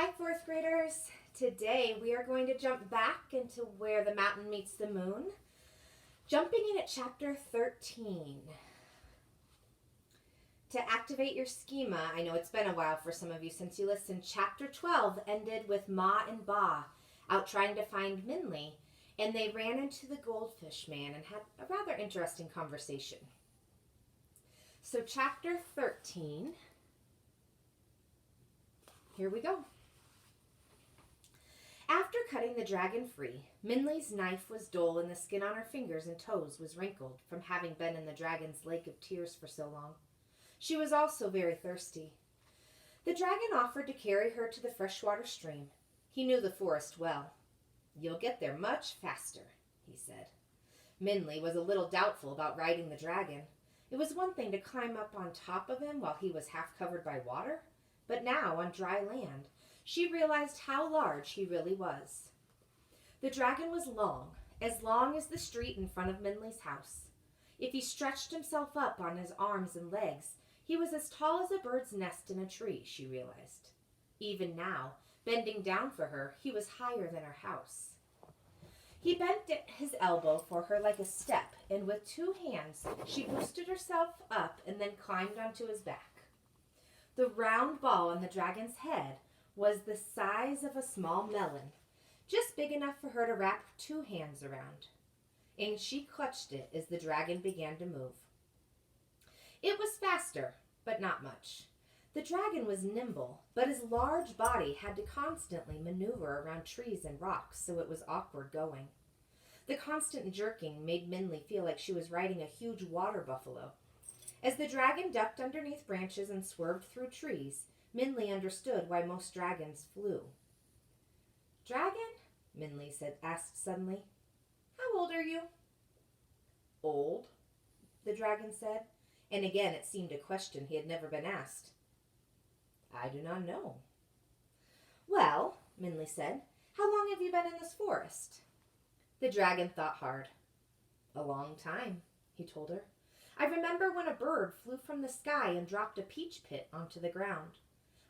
Hi, fourth graders. Today we are going to jump back into where the mountain meets the moon, jumping in at chapter 13. To activate your schema, I know it's been a while for some of you since you listened. Chapter 12 ended with Ma and Ba out trying to find Minli, and they ran into the goldfish man and had a rather interesting conversation. So, chapter 13, here we go. After cutting the dragon free, Minli's knife was dull and the skin on her fingers and toes was wrinkled from having been in the dragon's lake of tears for so long. She was also very thirsty. The dragon offered to carry her to the freshwater stream. He knew the forest well. "You'll get there much faster," he said. Minli was a little doubtful about riding the dragon. It was one thing to climb up on top of him while he was half covered by water, but now, on dry land, she realized how large he really was. The dragon was long as the street in front of Minli's house. If he stretched himself up on his arms and legs, he was as tall as a bird's nest in a tree, she realized. Even now, bending down for her, he was higher than her house. He bent his elbow for her like a step, and with 2 hands, she boosted herself up and then climbed onto his back. The round ball on the dragon's head was the size of a small melon, just big enough for her to wrap 2 hands around. And she clutched it as the dragon began to move. It was faster, but not much. The dragon was nimble, but his large body had to constantly maneuver around trees and rocks, so it was awkward going. The constant jerking made Minli feel like she was riding a huge water buffalo. As the dragon ducked underneath branches and swerved through trees, Minli understood why most dragons flew. "Dragon?" Minli asked suddenly. "How old are you?" "Old?" the dragon said, and again it seemed a question he had never been asked. "I do not know." "Well," Minli said, "how long have you been in this forest?" The dragon thought hard. "A long time," he told her. "I remember when a bird flew from the sky and dropped a peach pit onto the ground.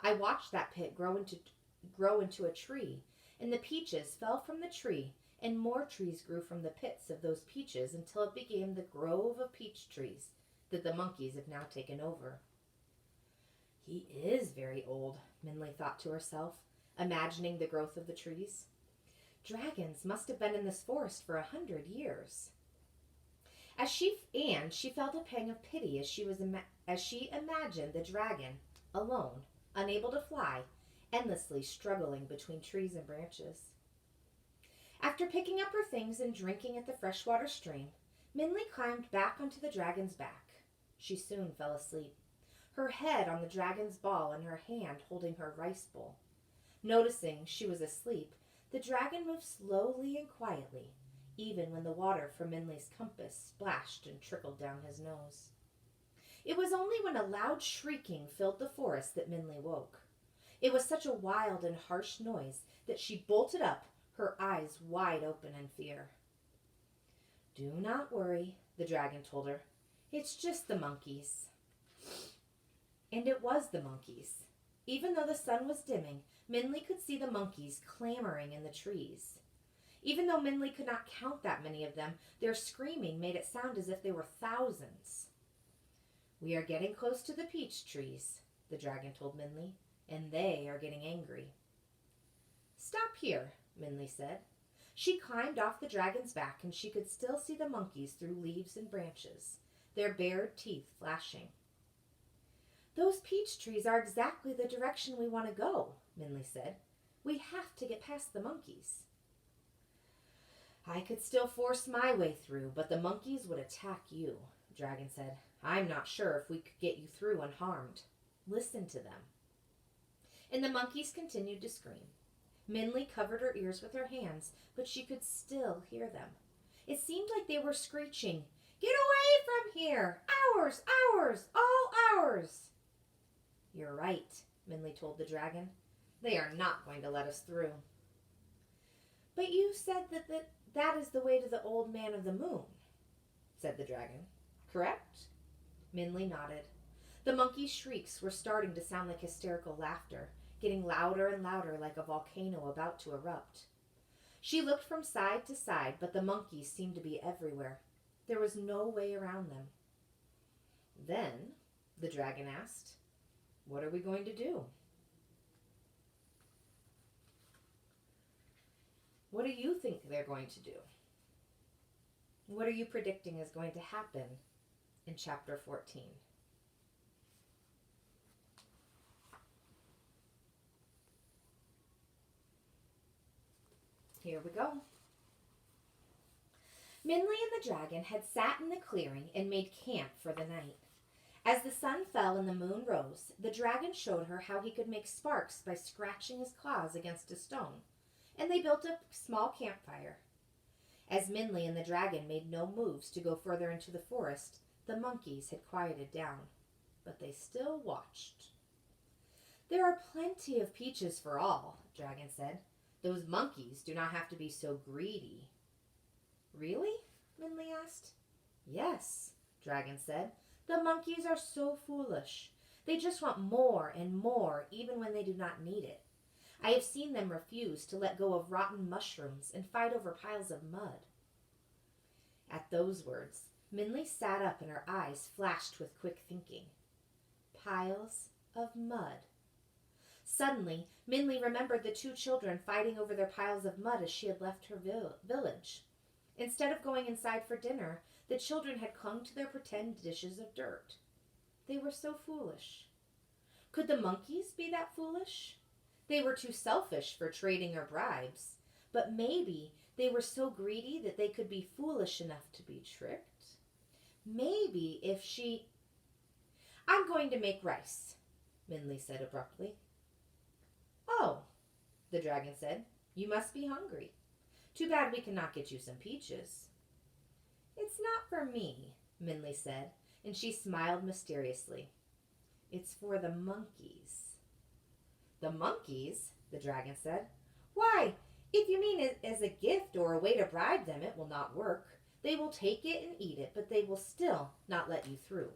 I watched that pit grow into a tree, and the peaches fell from the tree, and more trees grew from the pits of those peaches until it became the grove of peach trees that the monkeys have now taken over." "He is very old," Minli thought to herself, imagining the growth of the trees. "Dragons must have been in this forest for 100 years. She felt a pang of pity as she imagined the dragon, alone, unable to fly, endlessly struggling between trees and branches. After picking up her things and drinking at the freshwater stream, Minli climbed back onto the dragon's back. She soon fell asleep, her head on the dragon's ball and her hand holding her rice bowl. Noticing she was asleep, the dragon moved slowly and quietly, even when the water from Minli's compass splashed and trickled down his nose. It was only when a loud shrieking filled the forest that Minli woke. It was such a wild and harsh noise that she bolted up, her eyes wide open in fear. "Do not worry," the dragon told her. "It's just the monkeys." And it was the monkeys. Even though the sun was dimming, Minli could see the monkeys clamoring in the trees. Even though Minli could not count that many of them, their screaming made it sound as if they were thousands. "We are getting close to the peach trees," the dragon told Minli, "and they are getting angry." "Stop here," Minli said. She climbed off the dragon's back and she could still see the monkeys through leaves and branches, their bared teeth flashing. "Those peach trees are exactly the direction we want to go," Minli said. "We have to get past the monkeys." "I could still force my way through, but the monkeys would attack you," the dragon said. "I'm not sure if we could get you through unharmed. Listen to them." And the monkeys continued to scream. Minli covered her ears with her hands, but she could still hear them. It seemed like they were screeching, "Get away from here! Ours! Ours! All ours!" "You're right," Minli told the dragon. "They are not going to let us through." "But you said that is the way to the Old Man of the Moon," said the dragon. "Correct?" Minli nodded. The monkey's shrieks were starting to sound like hysterical laughter, getting louder and louder like a volcano about to erupt. She looked from side to side, but the monkeys seemed to be everywhere. There was no way around them. Then the dragon asked, "What are we going to do?" What do you think they're going to do? What are you predicting is going to happen in chapter 14? Here we go. Minley and the dragon had sat in the clearing and made camp for the night. As the sun fell and the moon rose, the dragon showed her how he could make sparks by scratching his claws against a stone, and they built a small campfire. As Minley and the dragon made no moves to go further into the forest, the monkeys had quieted down, but they still watched. "There are plenty of peaches for all," the dragon said. "Those monkeys do not have to be so greedy." "Really?" Minley asked. "Yes," Dragon said. "The monkeys are so foolish. They just want more and more even when they do not need it. I have seen them refuse to let go of rotten mushrooms and fight over piles of mud." At those words, Minley sat up and her eyes flashed with quick thinking. Piles of mud. Suddenly, Minley remembered the two children fighting over their piles of mud as she had left her village. Instead of going inside for dinner, the children had clung to their pretend dishes of dirt. They were so foolish. Could the monkeys be that foolish? They were too selfish for trading or bribes, but maybe they were so greedy that they could be foolish enough to be tricked. Maybe if she... "I'm going to make rice," Minley said abruptly. "Oh," the dragon said, "you must be hungry. Too bad we cannot get you some peaches." "It's not for me," Minley said, and she smiled mysteriously. "It's for the monkeys." "The monkeys?" the dragon said. "Why, if you mean it as a gift or a way to bribe them, it will not work. They will take it and eat it, but they will still not let you through."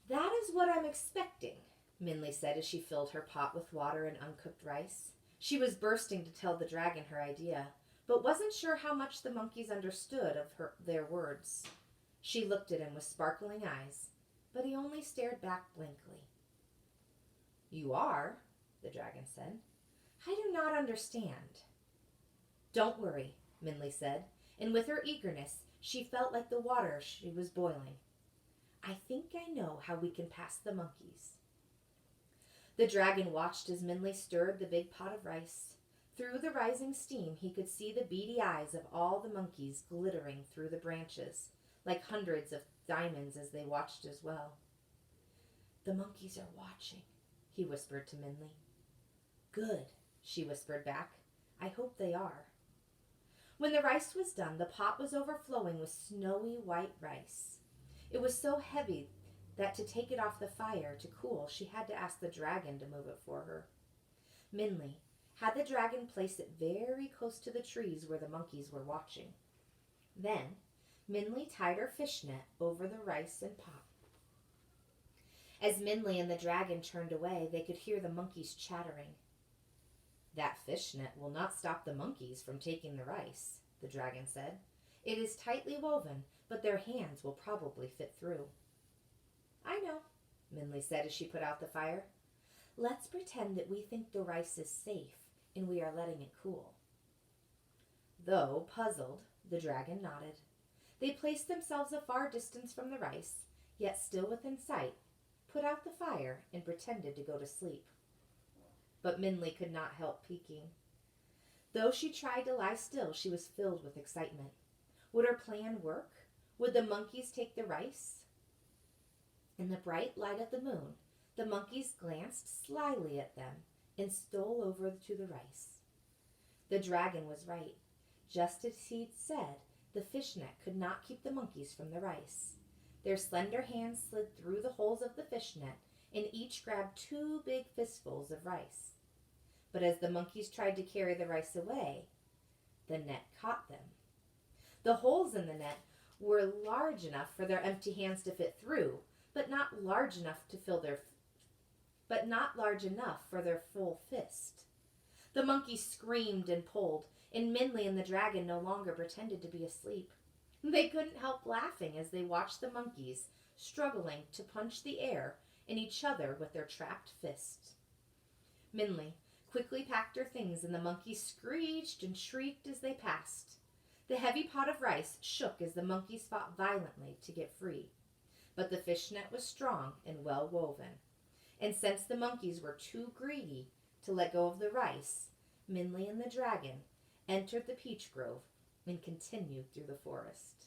"That is what I'm expecting," Minley said as she filled her pot with water and uncooked rice. She was bursting to tell the dragon her idea, but wasn't sure how much the monkeys understood of their words. She looked at him with sparkling eyes, but he only stared back blankly. "You are?" the dragon said. "I do not understand." "Don't worry," Minley said, and with her eagerness, she felt like the water she was boiling. "I think I know how we can pass the monkeys." The dragon watched as Minley stirred the big pot of rice. Through the rising steam, he could see the beady eyes of all the monkeys glittering through the branches, like hundreds of diamonds as they watched as well. "The monkeys are watching," he whispered to Minley. "Good," she whispered back. "I hope they are." When the rice was done, the pot was overflowing with snowy white rice. It was so heavy that to take it off the fire to cool, she had to ask the dragon to move it for her. Minley had the dragon place it very close to the trees where the monkeys were watching. Then Minley tied her fishnet over the rice and pot. As Minley and the dragon turned away, they could hear the monkeys chattering. "That fishnet will not stop the monkeys from taking the rice," the dragon said. "It is tightly woven, but their hands will probably fit through." "I know," Minley said as she put out the fire. "Let's pretend that we think the rice is safe and we are letting it cool." Though puzzled, the dragon nodded. They placed themselves a far distance from the rice, yet still within sight, put out the fire, and pretended to go to sleep. But Minley could not help peeking. Though she tried to lie still, she was filled with excitement. Would her plan work? Would the monkeys take the rice? In the bright light of the moon, the monkeys glanced slyly at them and stole over to the rice. The dragon was right. Just as he'd said, the fishnet could not keep the monkeys from the rice. Their slender hands slid through the holes of the fishnet and each grabbed 2 big fistfuls of rice. But as the monkeys tried to carry the rice away, the net caught them. The holes in the net were large enough for their empty hands to fit through, but not large enough to fill their but not large enough for their full fist. The monkeys screamed and pulled, and Minley and the dragon no longer pretended to be asleep. They couldn't help laughing as they watched the monkeys struggling to punch the air and each other with their trapped fists. Minley quickly packed her things, and the monkeys screeched and shrieked as they passed. The heavy pot of rice shook as the monkeys fought violently to get free. But the fishnet was strong and well woven, and since the monkeys were too greedy to let go of the rice, Minley and the dragon entered the peach grove and continued through the forest.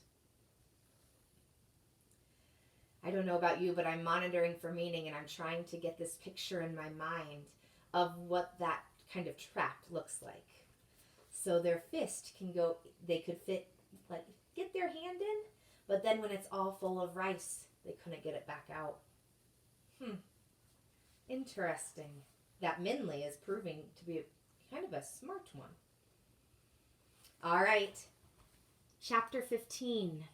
I don't know about you, but I'm monitoring for meaning, and I'm trying to get this picture in my mind of what that kind of trap looks like. So their fist can go, they could fit, like, get their hand in, but then when it's all full of rice, they couldn't get it back out. Interesting. That Minley is proving to be kind of a smart one. All right. Chapter 15.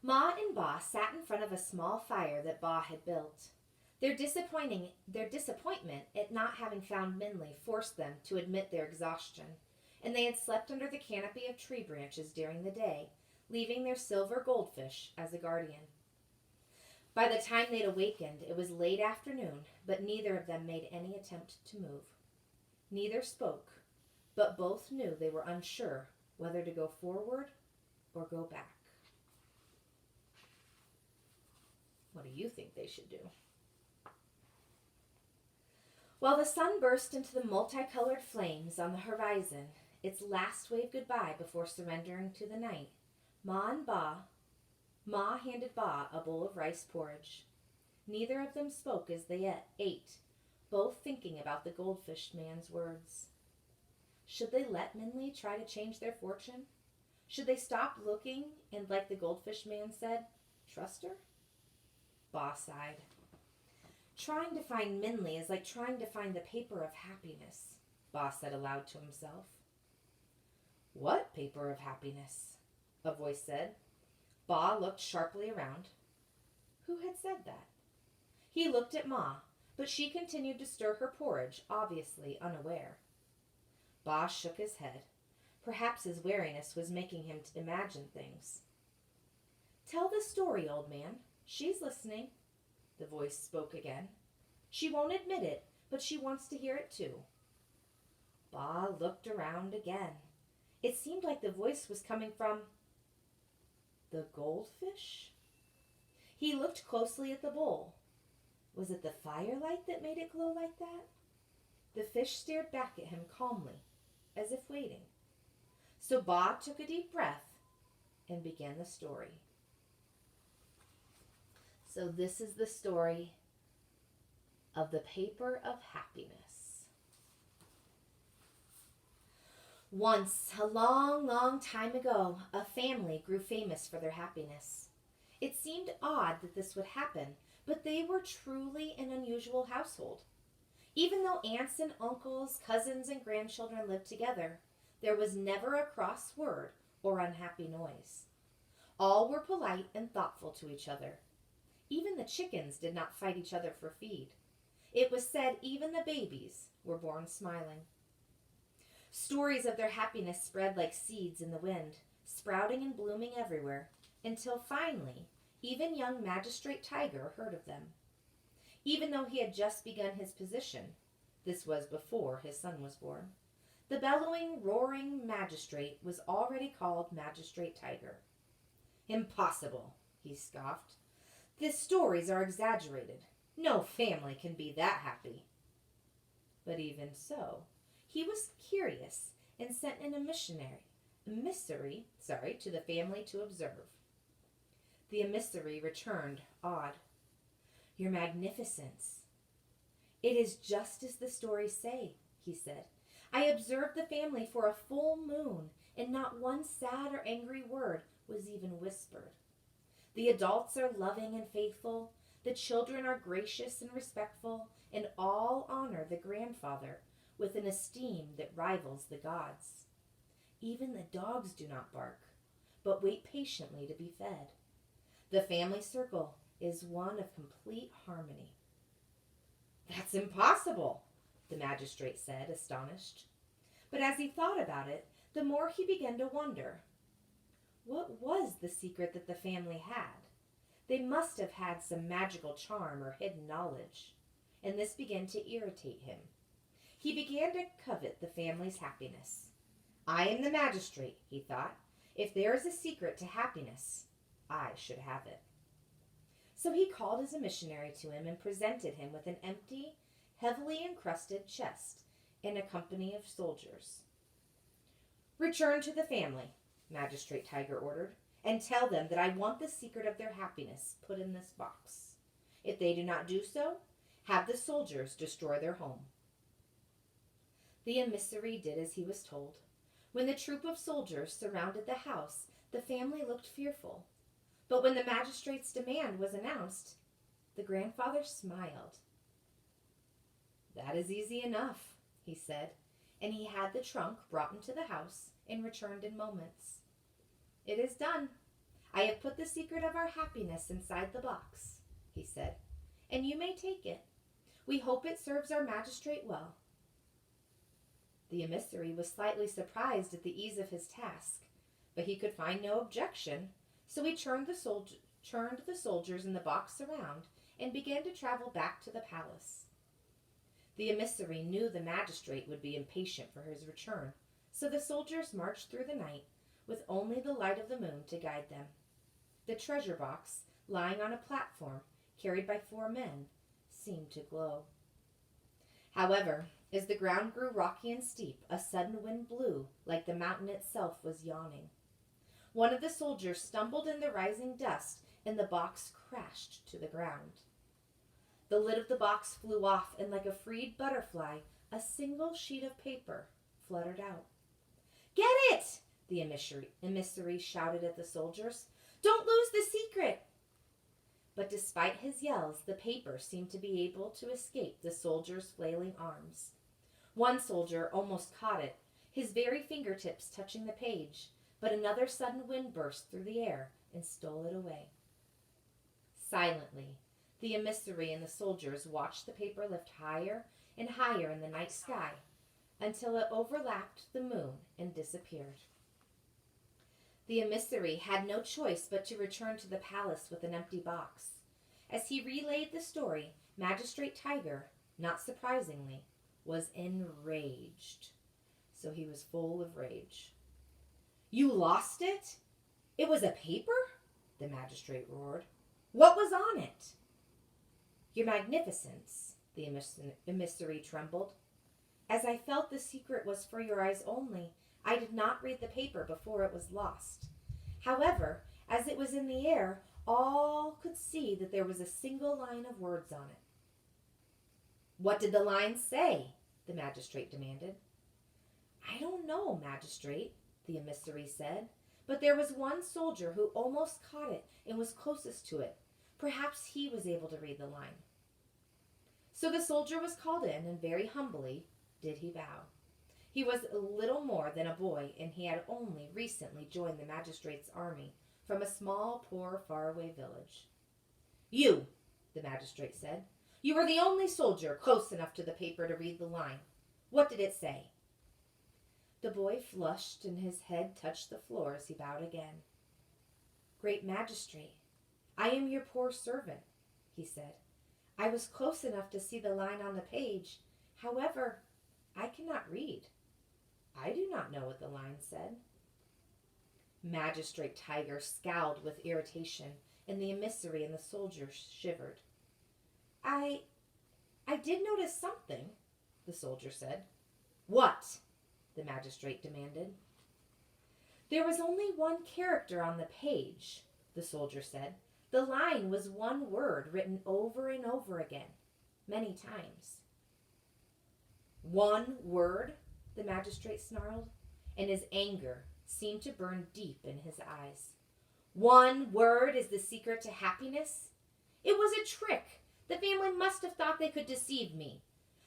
Ma and Ba sat in front of a small fire that Ba had built. Their disappointment at not having found Minley forced them to admit their exhaustion, and they had slept under the canopy of tree branches during the day, leaving their silver goldfish as a guardian. By the time they'd awakened, it was late afternoon, but neither of them made any attempt to move. Neither spoke, but both knew they were unsure whether to go forward or go back. What do you think they should do? While the sun burst into the multicolored flames on the horizon, its last wave goodbye before surrendering to the night, Ma handed Ba a bowl of rice porridge. Neither of them spoke as they ate, both thinking about the goldfish man's words. Should they let Minley try to change their fortune? Should they stop looking and, like the goldfish man said, trust her? Ba sighed. Trying to find Minley is like trying to find the paper of happiness, Ba said aloud to himself. What paper of happiness? A voice said. Ba looked sharply around. Who had said that? He looked at Ma, but she continued to stir her porridge, obviously unaware. Ba shook his head. Perhaps his wariness was making him imagine things. Tell the story, old man. She's listening. The voice spoke again. She won't admit it, but she wants to hear it too. Ba looked around again. It seemed like the voice was coming from the goldfish? He looked closely at the bowl. Was it the firelight that made it glow like that? The fish stared back at him calmly, as if waiting. So Ba took a deep breath and began the story. So this is the story of the paper of happiness. Once, a long, long time ago, a family grew famous for their happiness. It seemed odd that this would happen, but they were truly an unusual household. Even though aunts and uncles, cousins and grandchildren lived together, there was never a cross word or unhappy noise. All were polite and thoughtful to each other. Even the chickens did not fight each other for feed. It was said even the babies were born smiling. Stories of their happiness spread like seeds in the wind, sprouting and blooming everywhere, until finally, even young Magistrate Tiger heard of them. Even though he had just begun his position, this was before his son was born, the bellowing, roaring magistrate was already called Magistrate Tiger. Impossible, he scoffed. The stories are exaggerated. No family can be that happy. But even so, he was curious and sent in a emissary to the family to observe. The emissary returned, awed. Your Magnificence. It is just as the stories say, he said. I observed the family for a full moon, and not one sad or angry word was even whispered. The adults are loving and faithful, the children are gracious and respectful, and all honor the grandfather with an esteem that rivals the gods. Even the dogs do not bark, but wait patiently to be fed. The family circle is one of complete harmony." "That's impossible," the magistrate said, astonished. But as he thought about it, the more he began to wonder. What was the secret that the family had? They must have had some magical charm or hidden knowledge, and this began to irritate him. He began to covet the family's happiness. "I am the magistrate," he thought. "If there is a secret to happiness, I should have it." So he called his emissary to him and presented him with an empty, heavily encrusted chest and a company of soldiers. "Return to the family," Magistrate Tiger ordered, "and tell them that I want the secret of their happiness put in this box. If they do not do so, have the soldiers destroy their home." The emissary did as he was told. When the troop of soldiers surrounded the house, the family looked fearful. But when the magistrate's demand was announced, the grandfather smiled. "That is easy enough," he said, and he had the trunk brought into the house and returned in moments. "It is done. I have put the secret of our happiness inside the box," he said, "and you may take it. We hope it serves our magistrate well." The emissary was slightly surprised at the ease of his task, but he could find no objection, so he turned the soldiers in the box around and began to travel back to the palace. The emissary knew the magistrate would be impatient for his return, so the soldiers marched through the night with only the light of the moon to guide them. The treasure box, lying on a platform carried by 4 men, seemed to glow. However, as the ground grew rocky and steep, a sudden wind blew like the mountain itself was yawning. One of the soldiers stumbled in the rising dust, and the box crashed to the ground. The lid of the box flew off, and like a freed butterfly, a single sheet of paper fluttered out. "Get it!" the emissary shouted at the soldiers. "Don't lose the secret!" But despite his yells, the paper seemed to be able to escape the soldiers' flailing arms. One soldier almost caught it, his very fingertips touching the page, but another sudden wind burst through the air and stole it away. Silently, the emissary and the soldiers watched the paper lift higher and higher in the night sky until it overlapped the moon and disappeared. The emissary had no choice but to return to the palace with an empty box. As he relayed the story, Magistrate Tiger, not surprisingly, was enraged. So he was full of rage. "You lost it? It was a paper?" the magistrate roared. "What was on it?" "Your Magnificence," the emissary trembled. "As I felt the secret was for your eyes only, I did not read the paper before it was lost. However, as it was in the air, all could see that there was a single line of words on it." "What did the line say?" the magistrate demanded. "I don't know, magistrate," the emissary said, "but there was one soldier who almost caught it and was closest to it. Perhaps he was able to read the line." So the soldier was called in, and very humbly did he bow. He was little more than a boy, and he had only recently joined the magistrate's army from a small, poor, faraway village. "You," the magistrate said, "you were the only soldier close enough to the paper to read the line. What did it say?" The boy flushed, and his head touched the floor as he bowed again. "Great magistrate, I am your poor servant," he said. "I was close enough to see the line on the page. However, I cannot read. I do not know what the line said." Magistrate Tiger scowled with irritation, and the emissary and the soldier shivered. I did notice something," the soldier said. "What?" the magistrate demanded. "There was only one character on the page," the soldier said. "The line was one word written over and over again, many times." "One word?" the magistrate snarled, and his anger seemed to burn deep in his eyes. "One word is the secret to happiness? It was a trick. The family must have thought they could deceive me.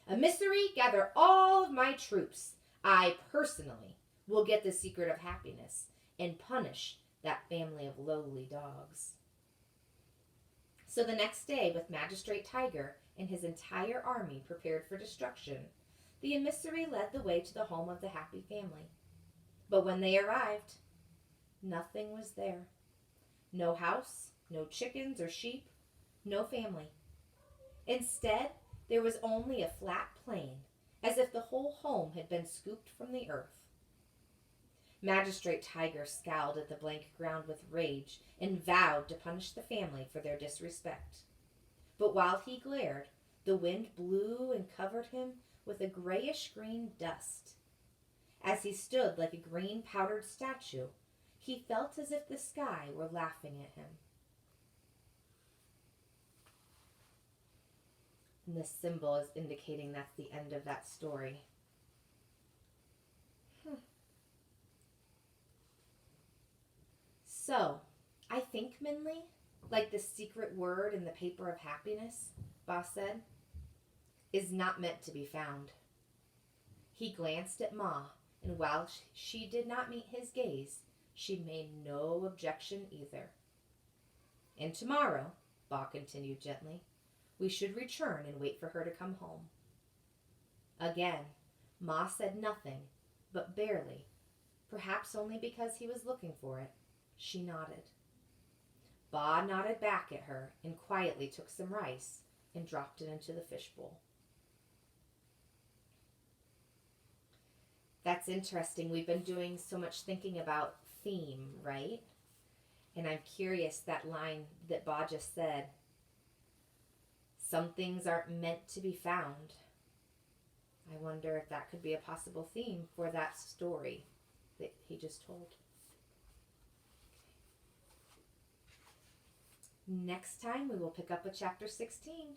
Emissary, gather all of my troops. I personally will get the secret of happiness and punish that family of lowly dogs." So the next day, with Magistrate Tiger and his entire army prepared for destruction, the emissary led the way to the home of the happy family. But when they arrived, nothing was there. No house, no chickens or sheep, no family. Instead, there was only a flat plain, as if the whole home had been scooped from the earth. Magistrate Tiger scowled at the blank ground with rage and vowed to punish the family for their disrespect. But while he glared, the wind blew and covered him with a grayish-green dust. As he stood like a green powdered statue, he felt as if the sky were laughing at him. And this symbol is indicating that's the end of that story. So, I think Minley, like the secret word in the paper of happiness, Ba said, is not meant to be found. He glanced at Ma, and while she did not meet his gaze, she made no objection either. And tomorrow, Ba continued gently, we should return and wait for her to come home. Again, Ma said nothing, but barely, perhaps only because he was looking for it. She nodded. Ba nodded back at her and quietly took some rice and dropped it into the fishbowl. That's interesting. We've been doing so much thinking about theme, right? And I'm curious, that line that Ba just said, some things aren't meant to be found. I wonder if that could be a possible theme for that story that he just told. Next time we will pick up with chapter 16.